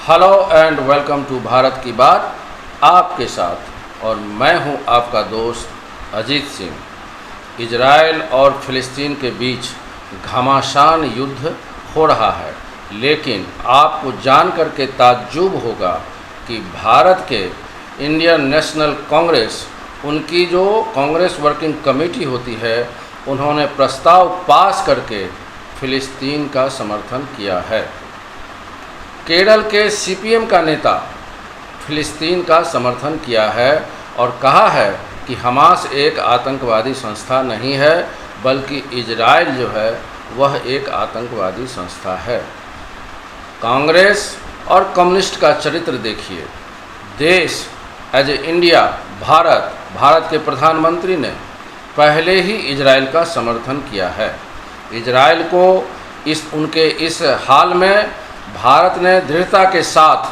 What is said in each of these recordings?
Hello and welcome to Bharat की बात आपके साथ, और मैं हूं आपका दोस्त अजीत सिंह। इजराइल और फ़िलिस्तीन के बीच घमासान युद्ध हो रहा है, लेकिन आपको जानकर के ताज्जुब होगा कि भारत के इंडियन नेशनल कांग्रेस, उनकी जो कांग्रेस वर्किंग कमेटी होती है, उन्होंने प्रस्ताव पास करके फ़िलिस्तीन का समर्थन किया है। केरल के सीपीएम का नेता फ़िलिस्तीन का समर्थन किया है और कहा है कि हमास एक आतंकवादी संस्था नहीं है, बल्कि इजराइल जो है वह एक आतंकवादी संस्था है। कांग्रेस और कम्युनिस्ट का चरित्र देखिए। देश एज ए इंडिया, भारत के प्रधानमंत्री ने पहले ही इजराइल का समर्थन किया है। इजराइल को उनके इस हाल में भारत ने दृढ़ता के साथ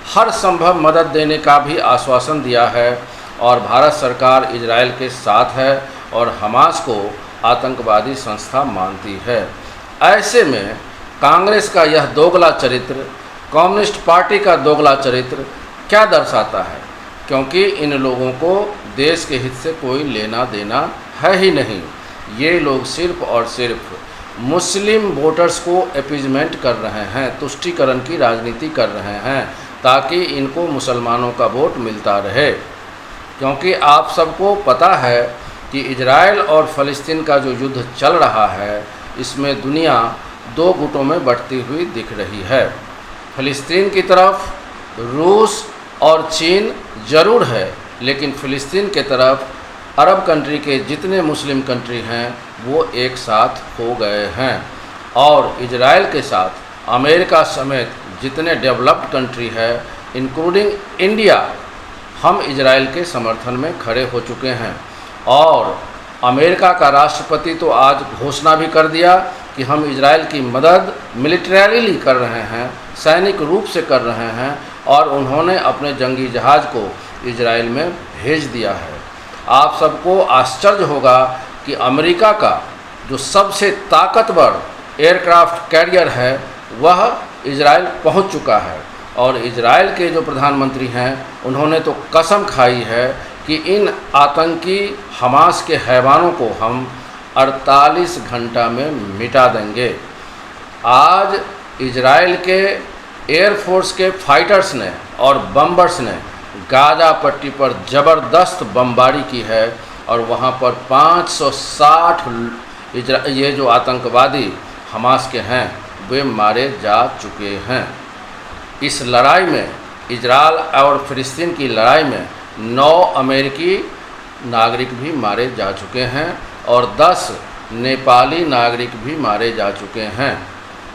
हर संभव मदद देने का भी आश्वासन दिया है और भारत सरकार इजराइल के साथ है और हमास को आतंकवादी संस्था मानती है। ऐसे में कांग्रेस का यह दोगला चरित्र, कम्युनिस्ट पार्टी का दोगला चरित्र क्या दर्शाता है? क्योंकि इन लोगों को देश के हित से कोई लेना देना है ही नहीं। ये लोग सिर्फ और सिर्फ मुस्लिम वोटर्स को अपीजमेंट कर रहे हैं, तुष्टीकरण की राजनीति कर रहे हैं, ताकि इनको मुसलमानों का वोट मिलता रहे। क्योंकि आप सबको पता है कि इजराइल और फ़लस्तीन का जो युद्ध चल रहा है, इसमें दुनिया दो गुटों में बंटती हुई दिख रही है। फ़लस्तीन की तरफ रूस और चीन ज़रूर है, लेकिन फ़लस्तीन के तरफ अरब कंट्री के जितने मुस्लिम कंट्री हैं वो एक साथ हो गए हैं, और इजराइल के साथ अमेरिका समेत जितने डेवलप्ड कंट्री है इंक्लूडिंग इंडिया, हम इजराइल के समर्थन में खड़े हो चुके हैं। और अमेरिका का राष्ट्रपति तो आज घोषणा भी कर दिया कि हम इजराइल की मदद मिलिट्रली कर रहे हैं, सैनिक रूप से कर रहे हैं, और उन्होंने अपने जंगी जहाज़ को इजराइल में भेज दिया है। आप सबको आश्चर्य होगा कि अमेरिका का जो सबसे ताकतवर एयरक्राफ्ट कैरियर है वह इजराइल पहुंच चुका है, और इजराइल के जो प्रधानमंत्री हैं उन्होंने तो कसम खाई है कि इन आतंकी हमास के हैवानों को हम 48 घंटा में मिटा देंगे। आज इजराइल के एयरफोर्स के फाइटर्स ने और बम्बर्स ने गाज़ा पट्टी पर ज़बरदस्त बमबारी की है, और वहाँ पर 560 ये जो आतंकवादी हमास के हैं वे मारे जा चुके हैं। इस लड़ाई में, इजराइल और फ़लस्तीन की लड़ाई में 9 अमेरिकी नागरिक भी मारे जा चुके हैं और 10 नेपाली नागरिक भी मारे जा चुके हैं।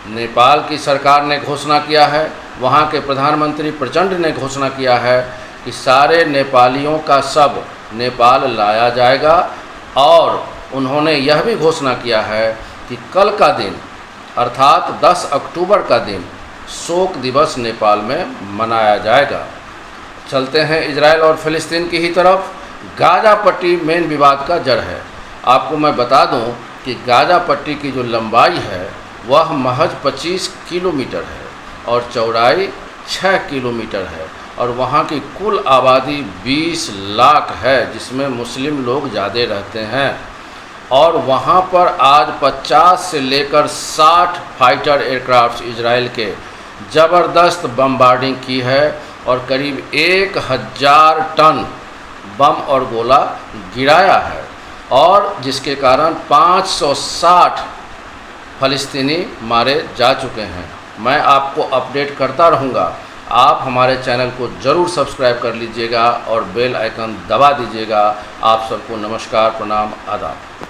नेपाल की सरकार ने घोषणा किया है, वहाँ के प्रधानमंत्री प्रचंड ने घोषणा किया है कि सारे नेपालियों का शव नेपाल लाया जाएगा, और उन्होंने यह भी घोषणा किया है कि कल का दिन अर्थात 10 अक्टूबर का दिन शोक दिवस नेपाल में मनाया जाएगा। चलते हैं इजराइल और फ़लस्तीन की ही तरफ। गाज़ा पट्टी मेन विवाद का जड़ है। आपको मैं बता दूं कि गाज़ा पट्टी की जो लंबाई है वह महज 25 किलोमीटर है और चौड़ाई 6 किलोमीटर है, और वहाँ की कुल आबादी 20 लाख है, जिसमें मुस्लिम लोग ज़्यादा रहते हैं। और वहाँ पर आज 50 से लेकर 60 फाइटर एयरक्राफ्ट इजराइल के ज़बरदस्त बमबार्डिंग की है, और करीब 1000 टन बम और गोला गिराया है, और जिसके कारण 560 फ़लस्तीनी मारे जा चुके हैं। मैं आपको अपडेट करता रहूँगा। आप हमारे चैनल को ज़रूर सब्सक्राइब कर लीजिएगा और बेल आइकन दबा दीजिएगा। आप सबको नमस्कार, प्रणाम, आदाब।